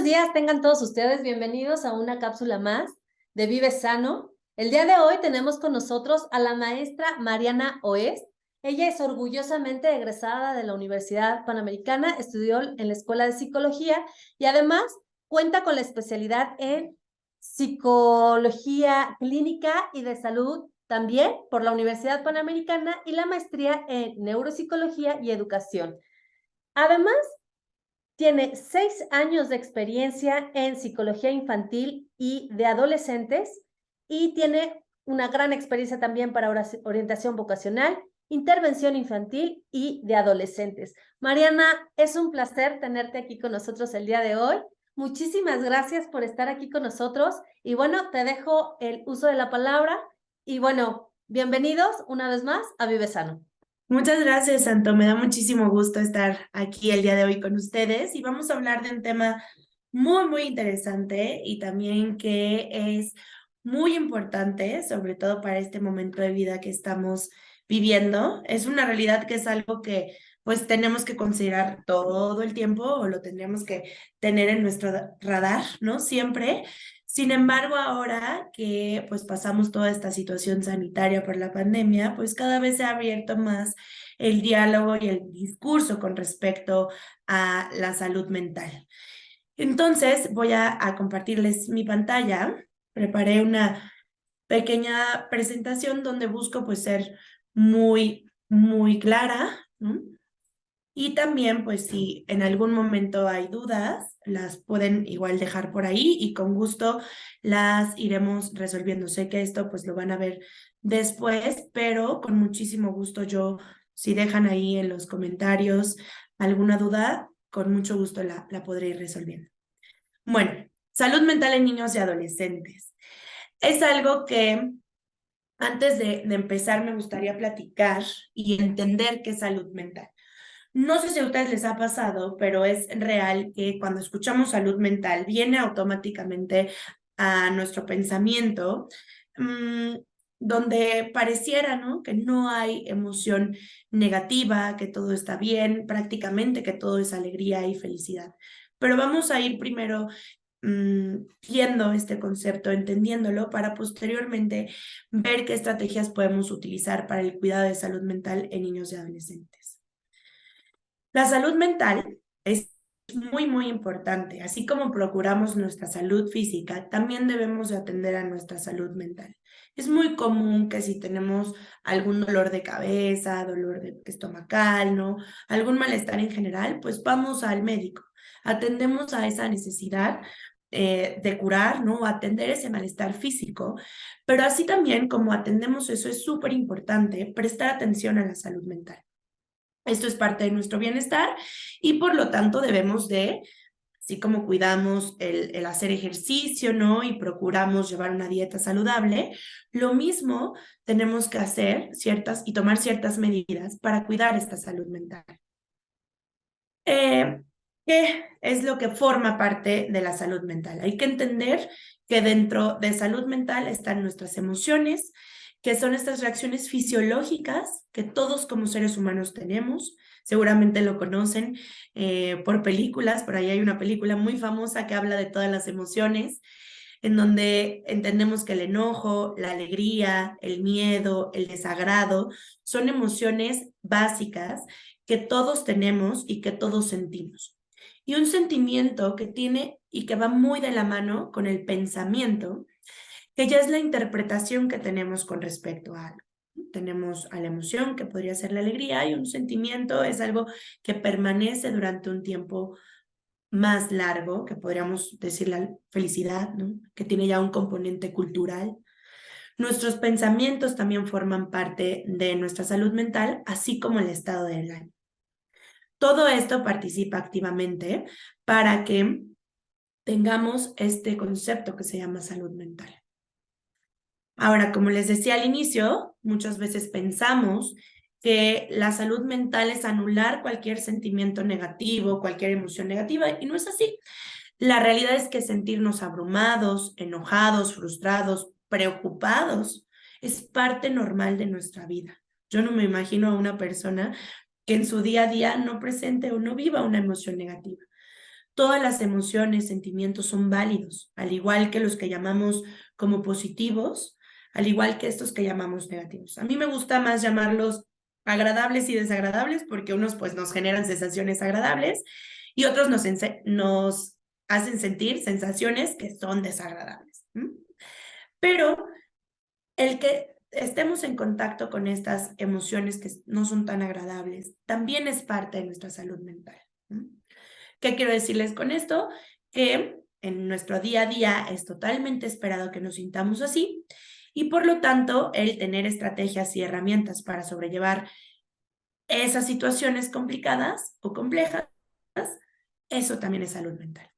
buenos días, tengan todos ustedes bienvenidos a una cápsula más de Vive Sano. El día de hoy tenemos con nosotros a la maestra Mariana Oest. Ella es orgullosamente egresada de la Universidad Panamericana, estudió en la Escuela de Psicología y además cuenta con la especialidad en Psicología Clínica y de Salud también por la Universidad Panamericana y la maestría en Neuropsicología y Educación. Además, tiene 6 años de experiencia en psicología infantil y de adolescentes y tiene una gran experiencia también para orientación vocacional, intervención infantil y de adolescentes. Mariana, es un placer tenerte aquí con nosotros el día de hoy. Muchísimas gracias por estar aquí con nosotros y bueno, te dejo el uso de la palabra y bueno, bienvenidos una vez más a Vive Sano. Muchas gracias, Santo. Me da muchísimo gusto estar aquí el día de hoy con ustedes y vamos a hablar de un tema muy interesante y también que es muy importante, sobre todo para este momento de vida que estamos viviendo. Es una realidad que es algo que pues tenemos que considerar todo el tiempo o lo tendríamos que tener en nuestro radar, ¿no? Siempre. Sin embargo, ahora que pues pasamos toda esta situación sanitaria por la pandemia, pues cada vez se ha abierto más el diálogo y el discurso con respecto a la salud mental. Entonces, voy a compartirles mi pantalla. Preparé una pequeña presentación donde busco pues ser muy clara, ¿no? Y también, pues si en algún momento hay dudas, las pueden igual dejar por ahí y con gusto las iremos resolviendo. Sé que esto pues lo van a ver después, pero con muchísimo gusto yo, si dejan ahí en los comentarios alguna duda, con mucho gusto la podré ir resolviendo. Bueno, salud mental en niños y adolescentes. Es algo que antes de empezar me gustaría platicar y entender qué es salud mental. No sé si a ustedes les ha pasado, pero es real que cuando escuchamos salud mental viene automáticamente a nuestro pensamiento, mmm, donde pareciera, ¿no?, que no hay emoción negativa, que todo está bien, prácticamente que todo es alegría y felicidad. Pero vamos a ir primero viendo este concepto, entendiéndolo, para posteriormente ver qué estrategias podemos utilizar para el cuidado de salud mental en niños y adolescentes. La salud mental es muy importante. Así como procuramos nuestra salud física, también debemos de atender a nuestra salud mental. Es muy común que si tenemos algún dolor de cabeza, dolor estomacal, ¿no?, algún malestar en general, pues vamos al médico. Atendemos a esa necesidad de curar, ¿no?, atender ese malestar físico, pero así también como atendemos eso, es súper importante prestar atención a la salud mental. Esto es parte de nuestro bienestar y por lo tanto debemos de, así como cuidamos el hacer ejercicio, ¿no?, y procuramos llevar una dieta saludable, lo mismo tenemos que hacer y tomar ciertas medidas para cuidar esta salud mental. ¿Qué es lo que forma parte de la salud mental? Hay que entender que dentro de salud mental están nuestras emociones, que son estas reacciones fisiológicas que todos como seres humanos tenemos. Seguramente lo conocen por películas, por ahí hay una película muy famosa que habla de todas las emociones, en donde entendemos que el enojo, la alegría, el miedo, el desagrado, son emociones básicas que todos tenemos y que todos sentimos. Y un sentimiento que tiene y que va muy de la mano con el pensamiento, que ya es la interpretación que tenemos con respecto a algo. Tenemos a la emoción, que podría ser la alegría, y un sentimiento es algo que permanece durante un tiempo más largo, que podríamos decir la felicidad, ¿no?, que tiene ya un componente cultural. Nuestros pensamientos también forman parte de nuestra salud mental, así como el estado del ánimo. Todo esto participa activamente para que tengamos este concepto que se llama salud mental. Ahora, como les decía al inicio, muchas veces pensamos que la salud mental es anular cualquier sentimiento negativo, cualquier emoción negativa, y no es así. La realidad es que sentirnos abrumados, enojados, frustrados, preocupados, es parte normal de nuestra vida. Yo no me imagino a una persona que en su día a día no presente o no viva una emoción negativa. Todas las emociones, sentimientos son válidos, al igual que los que llamamos como positivos, al igual que estos que llamamos negativos. A mí me gusta más llamarlos agradables y desagradables porque unos pues nos generan sensaciones agradables y otros nos hacen sentir sensaciones que son desagradables. Pero el que estemos en contacto con estas emociones que no son tan agradables también es parte de nuestra salud mental. ¿Qué quiero decirles con esto? Que en nuestro día a día es totalmente esperado que nos sintamos así y por lo tanto el tener estrategias y herramientas para sobrellevar esas situaciones complicadas o complejas, eso también es salud mental.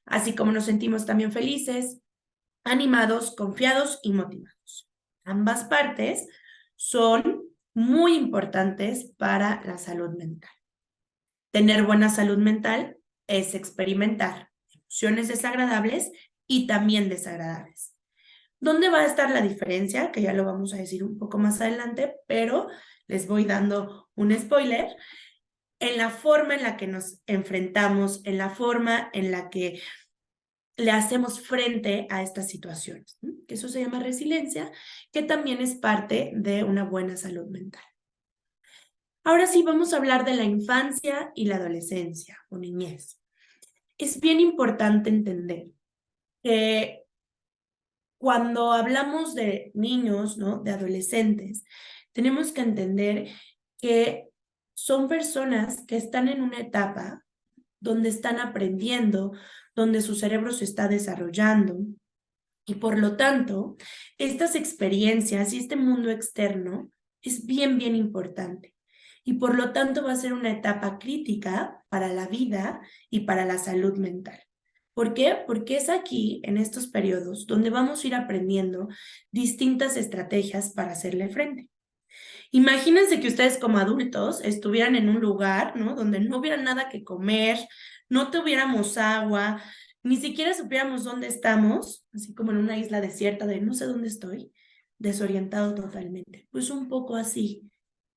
Así como nos sentimos también felices, animados, confiados y motivados. Ambas partes son muy importantes para la salud mental. Tener buena salud mental es experimentar emociones desagradables y también desagradables. ¿Dónde va a estar la diferencia? Que ya lo vamos a decir un poco más adelante, pero les voy dando un spoiler. En la forma en la que nos enfrentamos, en la forma en la que le hacemos frente a estas situaciones, que eso se llama resiliencia, que también es parte de una buena salud mental. Ahora sí, vamos a hablar de la infancia y la adolescencia o niñez. Es bien importante entender que cuando hablamos de niños, ¿no? De adolescentes, tenemos que entender que son personas que están en una etapa donde están aprendiendo, donde su cerebro se está desarrollando y por lo tanto, estas experiencias y este mundo externo es bien, bien importante. Y por lo tanto va a ser una etapa crítica para la vida y para la salud mental. ¿Por qué? Porque es aquí, en estos periodos, donde vamos a ir aprendiendo distintas estrategias para hacerle frente. Imagínense que ustedes como adultos estuvieran en un lugar, ¿no? Donde no hubiera nada que comer, no tuviéramos agua, ni siquiera supiéramos dónde estamos, así como en una isla desierta de no sé dónde estoy, desorientado totalmente. Pues un poco así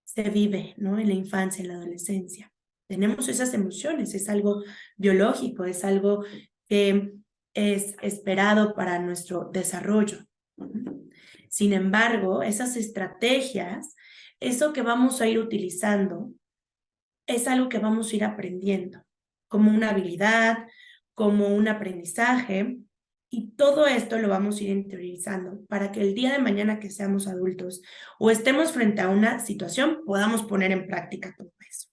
se vive, ¿no? En la infancia, en la adolescencia. Tenemos esas emociones, es algo biológico, es algo que es esperado para nuestro desarrollo. Sin embargo, esas estrategias, eso que vamos a ir utilizando, es algo que vamos a ir aprendiendo como una habilidad, como un aprendizaje, y todo esto lo vamos a ir interiorizando para que el día de mañana que seamos adultos o estemos frente a una situación, podamos poner en práctica todo eso.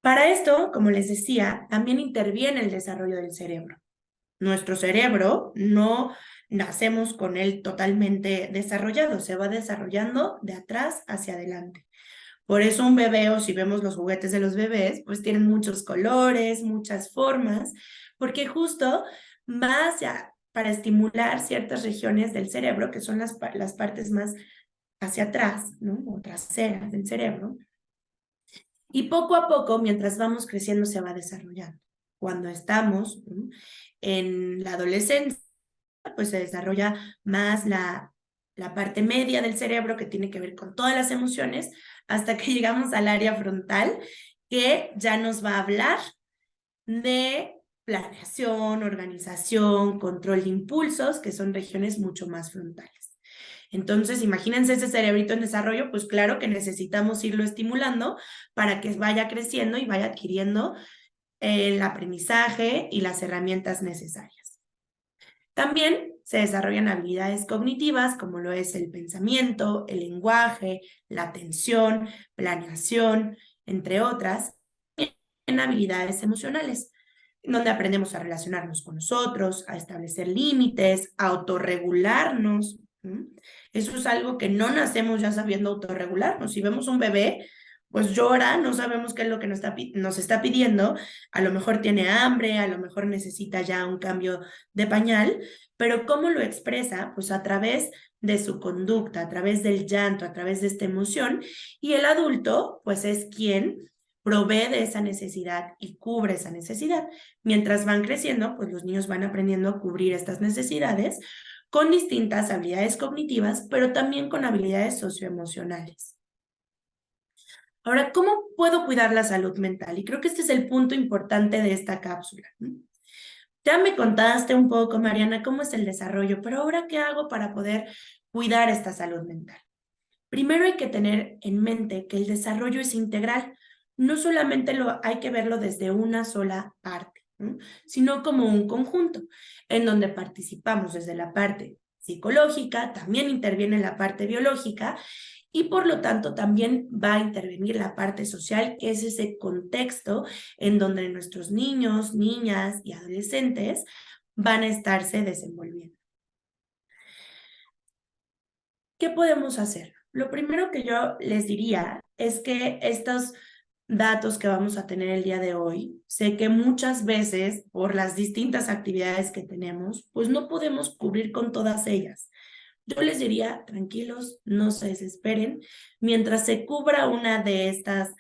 Para esto, como les decía, también interviene el desarrollo del cerebro. Nuestro cerebro no nacemos con él totalmente desarrollado, se va desarrollando de atrás hacia adelante. Por eso un bebé, o si vemos los juguetes de los bebés, pues tienen muchos colores, muchas formas, porque justo va para estimular ciertas regiones del cerebro, que son las partes más hacia atrás, ¿no? O traseras del cerebro. Y poco a poco, mientras vamos creciendo, se va desarrollando. Cuando estamos, ¿no? En la adolescencia, pues se desarrolla más la parte media del cerebro que tiene que ver con todas las emociones, hasta que llegamos al área frontal, que ya nos va a hablar de planeación, organización, control de impulsos, que son regiones mucho más frontales. Entonces, imagínense ese cerebrito en desarrollo, pues claro que necesitamos irlo estimulando para que vaya creciendo y vaya adquiriendo el aprendizaje y las herramientas necesarias. También se desarrollan habilidades cognitivas como lo es el pensamiento, el lenguaje, la atención, planeación, entre otras, en habilidades emocionales, donde aprendemos a relacionarnos con nosotros, a establecer límites, a autorregularnos. Eso es algo que no nacemos ya sabiendo autorregularnos. Si vemos un bebé, pues llora, no sabemos qué es lo que nos está pidiendo, a lo mejor tiene hambre, a lo mejor necesita ya un cambio de pañal, pero ¿cómo lo expresa? Pues a través de su conducta, a través del llanto, a través de esta emoción, y el adulto, pues es quien provee de esa necesidad y cubre esa necesidad. Mientras van creciendo, pues los niños van aprendiendo a cubrir estas necesidades con distintas habilidades cognitivas, pero también con habilidades socioemocionales. Ahora, ¿cómo puedo cuidar la salud mental? Y creo que este es el punto importante de esta cápsula, ¿no? Ya me contaste un poco, Mariana, cómo es el desarrollo, pero ahora, ¿qué hago para poder cuidar esta salud mental? Primero hay que tener en mente que el desarrollo es integral. No solamente hay que verlo desde una sola parte, ¿no? Sino como un conjunto, en donde participamos desde la parte psicológica, también interviene la parte biológica y por lo tanto también va a intervenir la parte social, que es ese contexto en donde nuestros niños, niñas y adolescentes van a estarse desenvolviendo. ¿Qué podemos hacer? Lo primero que yo les diría es que estos datos que vamos a tener el día de hoy, sé que muchas veces por las distintas actividades que tenemos, pues no podemos cubrir con todas ellas. Yo les diría, tranquilos, no se desesperen, mientras se cubra una de estas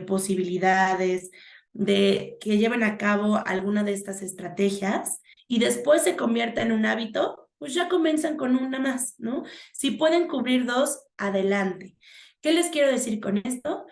posibilidades de que lleven a cabo alguna de estas estrategias y después se convierta en un hábito, pues ya comienzan con una más, ¿no? Si pueden cubrir dos, adelante. ¿Qué les quiero decir con esto?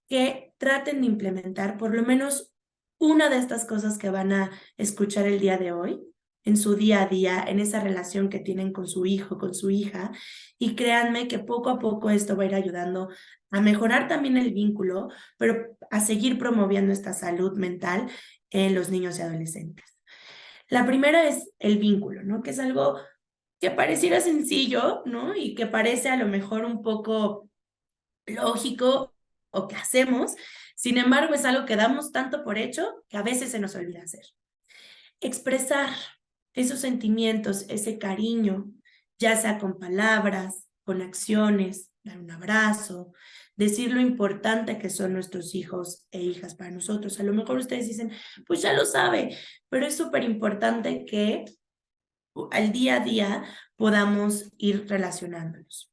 Que traten de implementar por lo menos una de estas cosas que van a escuchar el día de hoy en su día a día, en esa relación que tienen con su hijo, con su hija, y créanme que poco a poco esto va a ir ayudando a mejorar también el vínculo, pero a seguir promoviendo esta salud mental en los niños y adolescentes. La primera es el vínculo, ¿no? Que es algo que pareciera sencillo, ¿no? Y que parece a lo mejor un poco lógico o que hacemos, sin embargo es algo que damos tanto por hecho que a veces se nos olvida hacer. Expresar esos sentimientos, ese cariño, ya sea con palabras, con acciones, dar un abrazo, decir lo importante que son nuestros hijos e hijas para nosotros. A lo mejor ustedes dicen, pues ya lo sabe, pero es súper importante que al día a día podamos ir relacionándonos.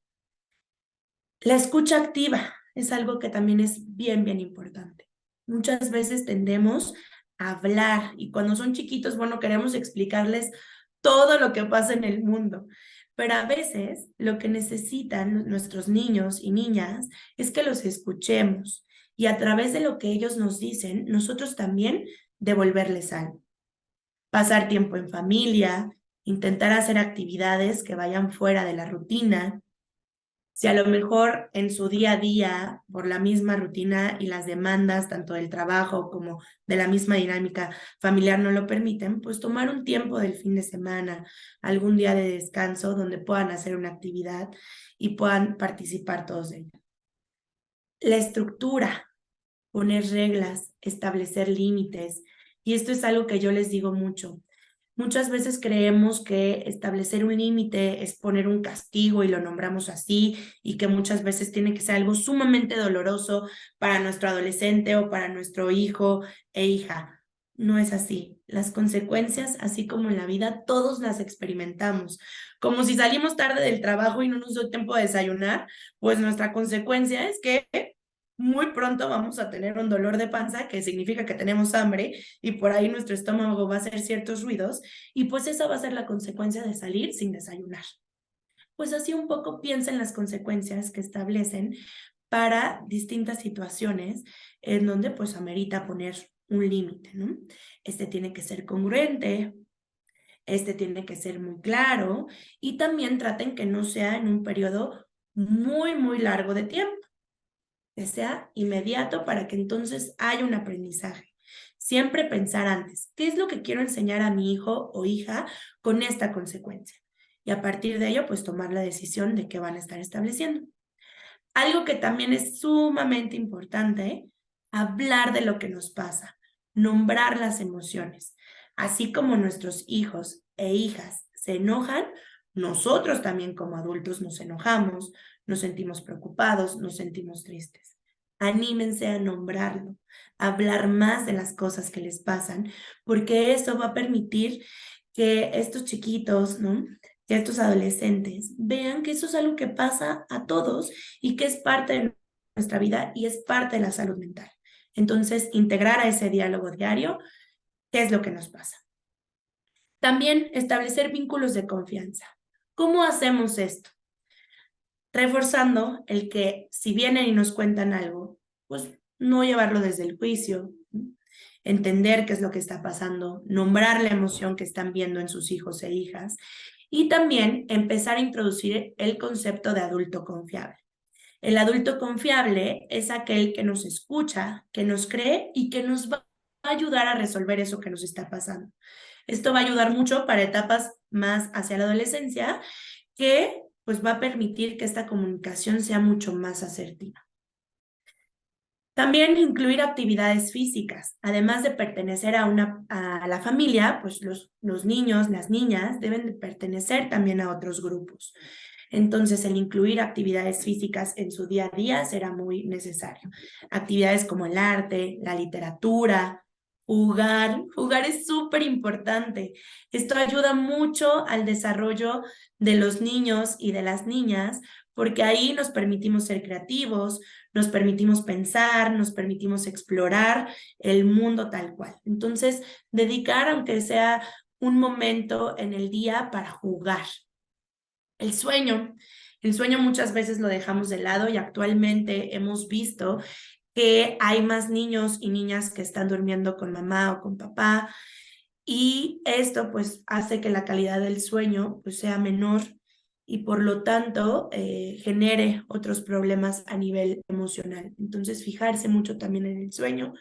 La escucha activa es algo que también es bien, bien importante. Muchas veces tendemos a hablar y cuando son chiquitos, bueno, queremos explicarles todo lo que pasa en el mundo, pero a veces lo que necesitan nuestros niños y niñas es que los escuchemos y a través de lo que ellos nos dicen, nosotros también devolverles algo. Pasar tiempo en familia, intentar hacer actividades que vayan fuera de la rutina. Si a lo mejor en su día a día, por la misma rutina y las demandas, tanto del trabajo como de la misma dinámica familiar no lo permiten, pues tomar un tiempo del fin de semana, algún día de descanso donde puedan hacer una actividad y puedan participar todos ellos. La estructura, poner reglas, establecer límites, y esto es algo que yo les digo mucho. Muchas veces creemos que establecer un límite es poner un castigo y lo nombramos así y que muchas veces tiene que ser algo sumamente doloroso para nuestro adolescente o para nuestro hijo e hija. No es así. Las consecuencias, así como en la vida, todos las experimentamos. Como si salimos tarde del trabajo y no nos dio tiempo de desayunar, pues nuestra consecuencia es que muy pronto vamos a tener un dolor de panza, que significa que tenemos hambre y por ahí nuestro estómago va a hacer ciertos ruidos y pues esa va a ser la consecuencia de salir sin desayunar. Pues así un poco piensa en las consecuencias que establecen para distintas situaciones en donde pues amerita poner un límite, ¿no? Este tiene que ser congruente, este tiene que ser muy claro y también traten que no sea en un periodo muy, muy largo de tiempo, que sea inmediato para que entonces haya un aprendizaje. Siempre pensar antes, ¿qué es lo que quiero enseñar a mi hijo o hija con esta consecuencia? Y a partir de ello, pues tomar la decisión de qué van a estar estableciendo. Algo que también es sumamente importante, hablar de lo que nos pasa, nombrar las emociones. Así como nuestros hijos e hijas se enojan, nosotros también como adultos nos enojamos, nos sentimos preocupados, nos sentimos tristes. Anímense a nombrarlo, a hablar más de las cosas que les pasan, porque eso va a permitir que estos chiquitos, ¿no? Que estos adolescentes vean que eso es algo que pasa a todos y que es parte de nuestra vida y es parte de la salud mental. Entonces, integrar a ese diálogo diario qué es lo que nos pasa. También establecer vínculos de confianza. ¿Cómo hacemos esto? Reforzando el que si vienen y nos cuentan algo, pues no llevarlo desde el juicio, entender qué es lo que está pasando, nombrar la emoción que están viendo en sus hijos e hijas y también empezar a introducir el concepto de adulto confiable. El adulto confiable es aquel que nos escucha, que nos cree y que nos va a ayudar a resolver eso que nos está pasando. Esto va a ayudar mucho para etapas más hacia la adolescencia, que pues va a permitir que esta comunicación sea mucho más asertiva. También incluir actividades físicas. Además de pertenecer a la familia, pues los niños, las niñas deben de pertenecer también a otros grupos. Entonces, el incluir actividades físicas en su día a día será muy necesario. Actividades como el arte, la literatura, jugar. Jugar es súper importante. Esto ayuda mucho al desarrollo de los niños y de las niñas, porque ahí nos permitimos ser creativos, nos permitimos pensar, nos permitimos explorar el mundo tal cual. Entonces, dedicar, aunque sea un momento en el día, para jugar. El sueño muchas veces lo dejamos de lado y actualmente hemos visto que hay más niños y niñas que están durmiendo con mamá o con papá, y esto pues hace que la calidad del sueño pues sea menor y por lo tanto genere otros problemas a nivel emocional. Entonces, fijarse mucho también en el sueño.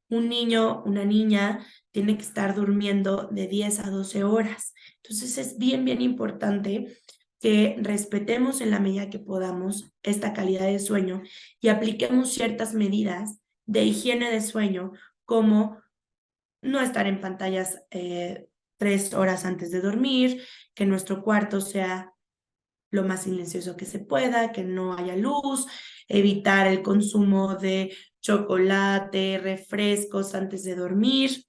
Un niño, una niña tiene que estar durmiendo de 10 a 12 horas. Entonces, es bien, bien importante que respetemos en la medida que podamos esta calidad de sueño y apliquemos ciertas medidas de higiene de sueño, como no estar en pantallas 3 horas antes de dormir, que nuestro cuarto sea lo más silencioso que se pueda, que no haya luz, evitar el consumo de chocolate, refrescos antes de dormir,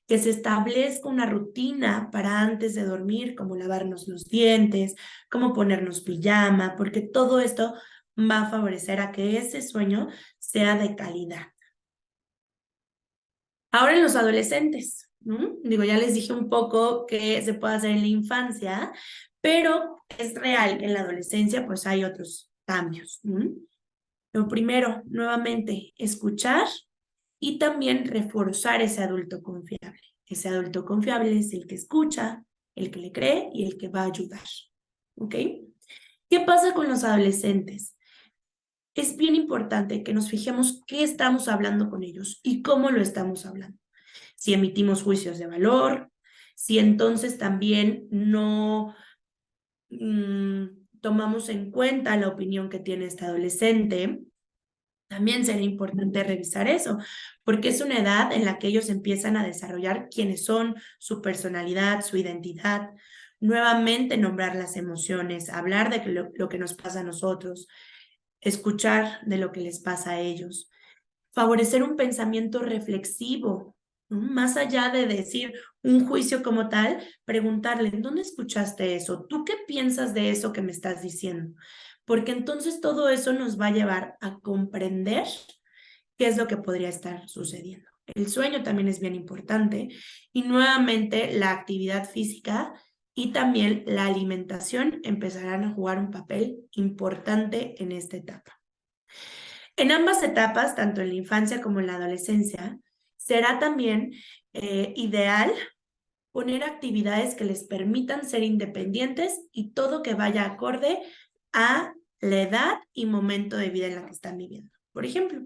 que se establezca una rutina para antes de dormir, como lavarnos los dientes, como ponernos pijama, porque todo esto va a favorecer a que ese sueño sea de calidad. Ahora en los adolescentes, ¿no? Digo, ya les dije un poco qué se puede hacer en la infancia, pero es real que en la adolescencia pues hay otros cambios, ¿no? Lo primero, nuevamente, escuchar y también reforzar ese adulto confiable. Ese adulto confiable es el que escucha, el que le cree y el que va a ayudar, ¿ok? ¿Qué pasa con los adolescentes? Es bien importante que nos fijemos qué estamos hablando con ellos y cómo lo estamos hablando. Si emitimos juicios de valor, si entonces también no tomamos en cuenta la opinión que tiene este adolescente, también será importante revisar eso, porque es una edad en la que ellos empiezan a desarrollar quiénes son, su personalidad, su identidad. Nuevamente nombrar las emociones, hablar de lo que nos pasa a nosotros, escuchar de lo que les pasa a ellos, favorecer un pensamiento reflexivo, ¿no? Más allá de decir un juicio como tal, preguntarle, ¿dónde escuchaste eso? ¿Tú qué piensas de eso que me estás diciendo? Porque entonces todo eso nos va a llevar a comprender qué es lo que podría estar sucediendo. El sueño también es bien importante y nuevamente la actividad física y también la alimentación empezarán a jugar un papel importante en esta etapa. En ambas etapas, tanto en la infancia como en la adolescencia, será también ideal poner actividades que les permitan ser independientes y todo que vaya acorde a la edad y momento de vida en la que están viviendo. Por ejemplo,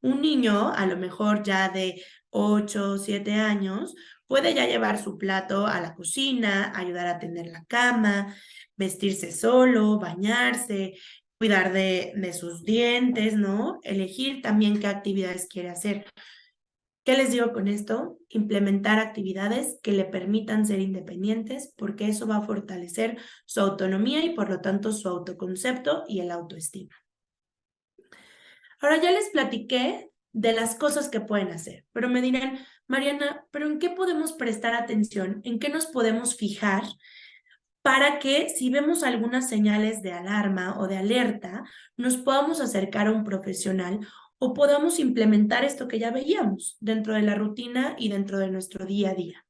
un niño, a lo mejor ya de 8 o 7 años, puede ya llevar su plato a la cocina, ayudar a tender la cama, vestirse solo, bañarse, cuidar de sus dientes, ¿no? Elegir también qué actividades quiere hacer. ¿Qué les digo con esto? Implementar actividades que le permitan ser independientes, porque eso va a fortalecer su autonomía y por lo tanto su autoconcepto y el autoestima. Ahora ya les platiqué de las cosas que pueden hacer, pero me dirán, Mariana, ¿pero en qué podemos prestar atención? ¿En qué nos podemos fijar para que si vemos algunas señales de alarma o de alerta, nos podamos acercar a un profesional o podamos implementar esto que ya veíamos dentro de la rutina y dentro de nuestro día a día?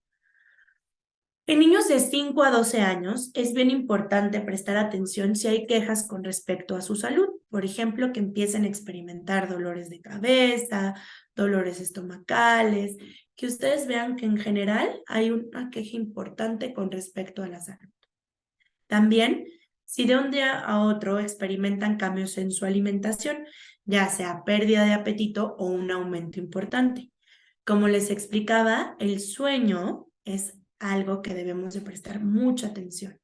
En niños de 5 a 12 años es bien importante prestar atención si hay quejas con respecto a su salud. por ejemplo, que empiecen a experimentar dolores de cabeza, dolores estomacales, que ustedes vean que en general hay una queja importante con respecto a la salud. También, si de un día a otro experimentan cambios en su alimentación, ya sea pérdida de apetito o un aumento importante. Como les explicaba, el sueño es algo que debemos de prestar mucha atención.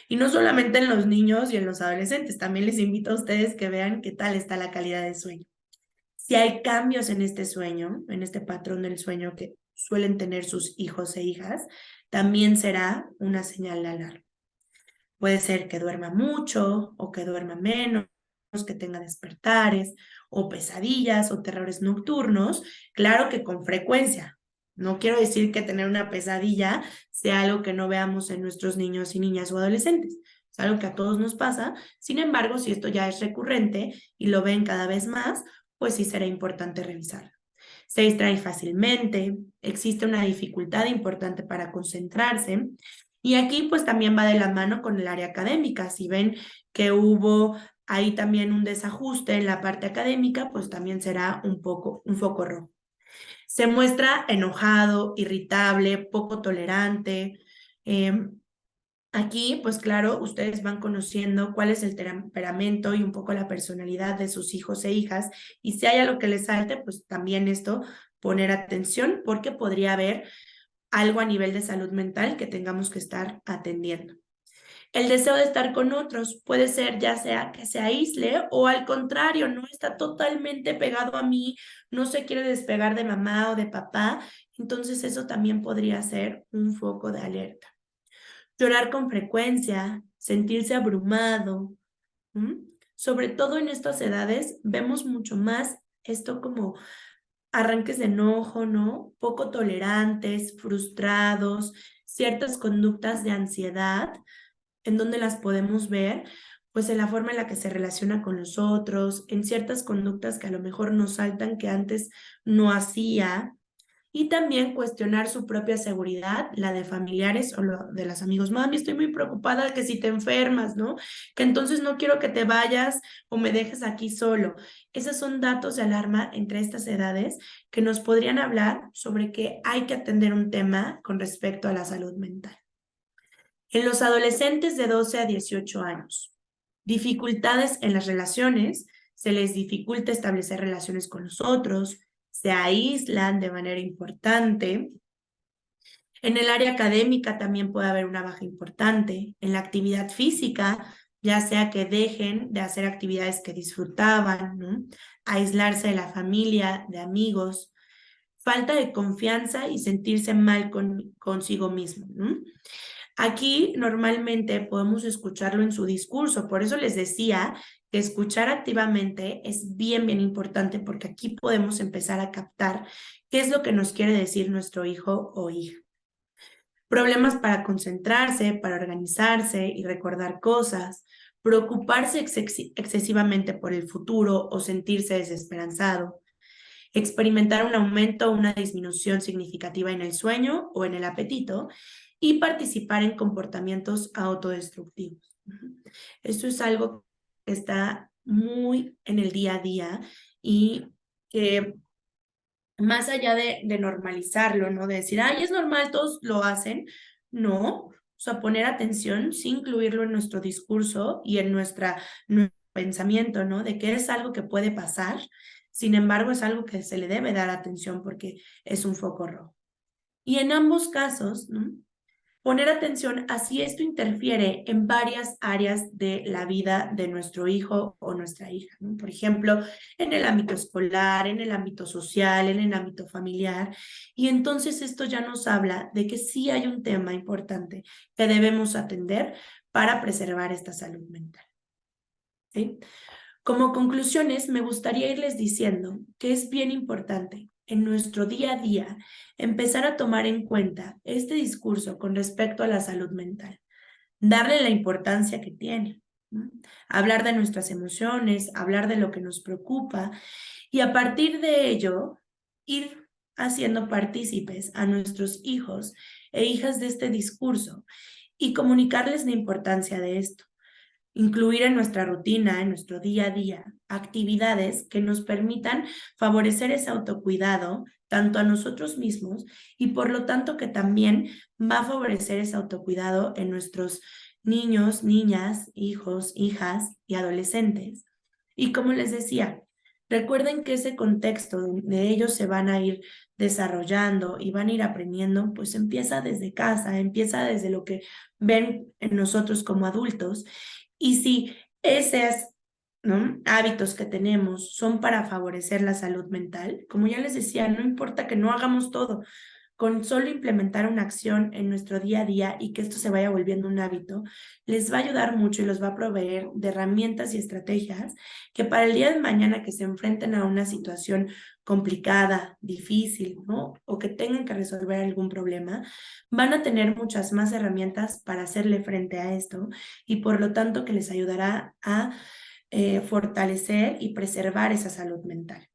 Y no solamente en los niños y en los adolescentes, también les invito a ustedes que vean qué tal está la calidad del sueño. Si hay cambios en este sueño, en este patrón del sueño que suelen tener sus hijos e hijas, también será una señal de alarma. Puede ser que duerma mucho o que duerma menos, que tenga despertares o pesadillas o terrores nocturnos, claro que con frecuencia. No quiero decir que tener una pesadilla sea algo que no veamos en nuestros niños y niñas o adolescentes. Es algo que a todos nos pasa. Sin embargo, si esto ya es recurrente y lo ven cada vez más, pues sí será importante revisarlo. Se distrae fácilmente, existe una dificultad importante para concentrarse. Y aquí pues también va de la mano con el área académica. Si ven que hubo ahí también un desajuste en la parte académica, pues también será un foco rojo. Se muestra enojado, irritable, poco tolerante. Aquí, pues claro, ustedes van conociendo cuál es el temperamento y un poco la personalidad de sus hijos e hijas. Y si hay algo que les salte, pues también esto, poner atención porque podría haber algo a nivel de salud mental que tengamos que estar atendiendo. El deseo de estar con otros puede ser ya sea que se aísle o al contrario, no está totalmente pegado a mí, no se quiere despegar de mamá o de papá, entonces eso también podría ser un foco de alerta. Llorar con frecuencia, sentirse abrumado, sobre todo en estas edades vemos mucho más esto como arranques de enojo, ¿no? Poco tolerantes, frustrados, ciertas conductas de ansiedad, en donde las podemos ver, pues en la forma en la que se relaciona con los otros, en ciertas conductas que a lo mejor nos saltan que antes no hacía, y también cuestionar su propia seguridad, la de familiares o de los amigos. Mami, estoy muy preocupada que si te enfermas, ¿no? Que entonces no quiero que te vayas o me dejes aquí solo. Esos son datos de alarma entre estas edades que nos podrían hablar sobre que hay que atender un tema con respecto a la salud mental. En los adolescentes de 12 a 18 años, dificultades en las relaciones, se les dificulta establecer relaciones con los otros, se aíslan de manera importante. En el área académica también puede haber una baja importante. En la actividad física, ya sea que dejen de hacer actividades que disfrutaban, ¿no? Aislarse de la familia, de amigos, falta de confianza y sentirse mal consigo mismo, ¿no? Aquí normalmente podemos escucharlo en su discurso, por eso les decía que escuchar activamente es bien, bien importante porque aquí podemos empezar a captar qué es lo que nos quiere decir nuestro hijo o hija. Problemas para concentrarse, para organizarse y recordar cosas, preocuparse excesivamente por el futuro o sentirse desesperanzado, experimentar un aumento o una disminución significativa en el sueño o en el apetito y participar en comportamientos autodestructivos. Esto es algo que está muy en el día a día y que más allá de normalizarlo, ¿no? De decir, ay, es normal, todos lo hacen, no. O sea, poner atención, sí incluirlo en nuestro discurso y en nuestro pensamiento, ¿no? De que es algo que puede pasar, sin embargo, es algo que se le debe dar atención porque es un foco rojo. Y en ambos casos, ¿no? Poner atención a si esto interfiere en varias áreas de la vida de nuestro hijo o nuestra hija, ¿no? Por ejemplo, en el ámbito escolar, en el ámbito social, en el ámbito familiar. Y entonces esto ya nos habla de que sí hay un tema importante que debemos atender para preservar esta salud mental. ¿Sí? Como conclusiones, me gustaría irles diciendo que es bien importante en nuestro día a día empezar a tomar en cuenta este discurso con respecto a la salud mental, darle la importancia que tiene, ¿no? Hablar de nuestras emociones, hablar de lo que nos preocupa y a partir de ello ir haciendo partícipes a nuestros hijos e hijas de este discurso y comunicarles la importancia de esto. incluir en nuestra rutina, en nuestro día a día, actividades que nos permitan favorecer ese autocuidado, tanto a nosotros mismos y por lo tanto que también va a favorecer ese autocuidado en nuestros niños, niñas, hijos, hijas y adolescentes. Y como les decía, recuerden que ese contexto donde ellos se van a ir desarrollando y van a ir aprendiendo, pues empieza desde casa, empieza desde lo que ven en nosotros como adultos. Y si esos, ¿no?, hábitos que tenemos son para favorecer la salud mental, como ya les decía, no importa que no hagamos todo, con solo implementar una acción en nuestro día a día y que esto se vaya volviendo un hábito, les va a ayudar mucho y los va a proveer de herramientas y estrategias que para el día de mañana que se enfrenten a una situación complicada, difícil, ¿no?, o que tengan que resolver algún problema, van a tener muchas más herramientas para hacerle frente a esto y por lo tanto que les ayudará a fortalecer y preservar esa salud mental.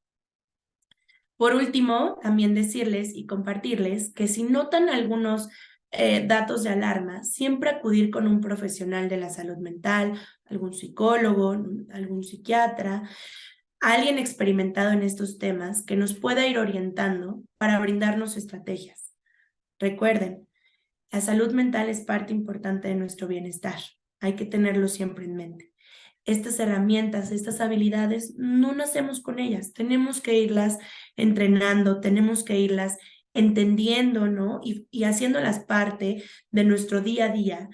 Por último, también decirles y compartirles que si notan algunos datos de alarma, siempre acudir con un profesional de la salud mental, algún psicólogo, algún psiquiatra, alguien experimentado en estos temas que nos pueda ir orientando para brindarnos estrategias. Recuerden, la salud mental es parte importante de nuestro bienestar. Hay que tenerlo siempre en mente. Estas herramientas, estas habilidades, no nacemos con ellas, tenemos que irlas entrenando, tenemos que irlas entendiendo, ¿no? Y haciéndolas parte de nuestro día a día,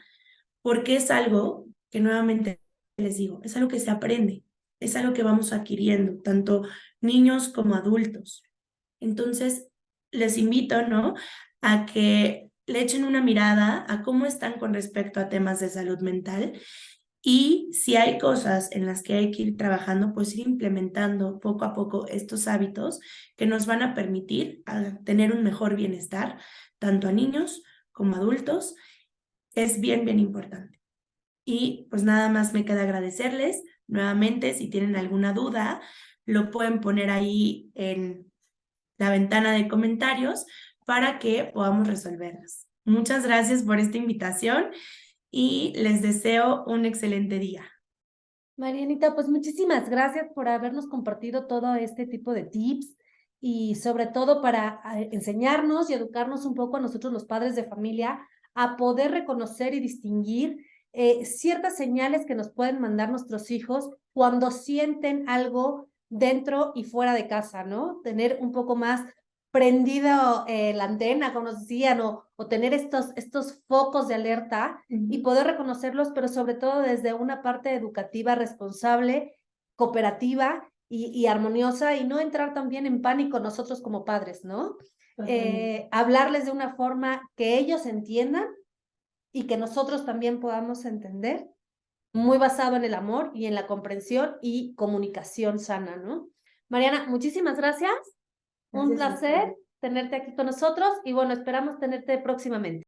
porque es algo que nuevamente les digo, es algo que se aprende, es algo que vamos adquiriendo, tanto niños como adultos. Entonces, les invito, ¿no?, a que le echen una mirada a cómo están con respecto a temas de salud mental y si hay cosas en las que hay que ir trabajando, pues ir implementando poco a poco estos hábitos que nos van a permitir tener un mejor bienestar, tanto a niños como adultos. Es bien, bien importante. Y pues nada más me queda agradecerles nuevamente. Si tienen alguna duda, lo pueden poner ahí en la ventana de comentarios para que podamos resolverlas. Muchas gracias por esta invitación y les deseo un excelente día. Marianita, pues muchísimas gracias por habernos compartido todo este tipo de tips y sobre todo para enseñarnos y educarnos un poco a nosotros los padres de familia a poder reconocer y distinguir ciertas señales que nos pueden mandar nuestros hijos cuando sienten algo dentro y fuera de casa, ¿no? Tener un poco más prendido la antena, como nos decían, o tener estos focos de alerta y poder reconocerlos, pero sobre todo desde una parte educativa responsable, cooperativa y armoniosa, y no entrar también en pánico nosotros como padres, ¿no? Hablarles de una forma que ellos entiendan y que nosotros también podamos entender, muy basado en el amor y en la comprensión y comunicación sana, ¿no? Mariana, muchísimas gracias. Un placer tenerte aquí con nosotros y bueno, esperamos tenerte próximamente.